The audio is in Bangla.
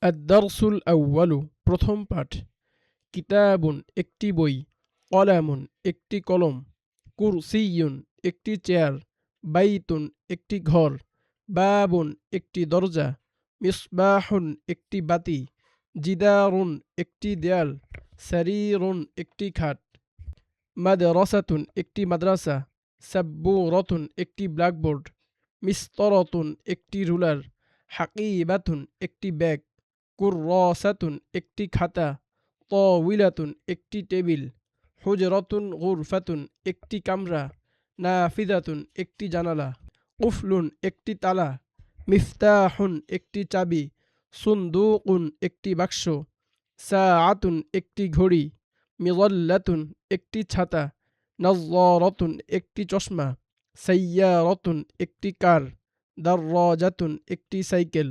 আদ-দারসুল আউয়ালু প্রথম পাঠ। কিতাবুন একটি বই, কলামুন একটি কলম, কুরসিয়ুন একটি চেয়ার, বাইতুন একটি ঘর, বাবুন একটি দরজা, মিসবাহুন একটি বাতি, জিদারুন একটি দেয়াল, সারিরুন একটি খাট, মাদ্রাসাতুন একটি মাদ্রাসা, সাব্বুরতুন একটি ব্ল্যাকবোর্ড, মিসতরতুন একটি রুলার, হাকিবাতুন একটি ব্যাগ, কুররাসাতুন একটি খাতা, তাওয়িলাতুন একটি টেবিল, হুজরাতুন গুরফাতুন একটি কামরা, নাফিদাতুন একটি জানালা, কুফলুন একটি তালা, মিফতাহুন একটি চাবি, সুন্দুকুন একটি বাক্স, সাআতুন একটি ঘড়ি, মিযাল্লাতুন একটি ছাতা, নাযযারাতুন একটি চশমা, সাইয়্যারাতুন একটি কার, দাররাজাতুন একটি সাইকেল।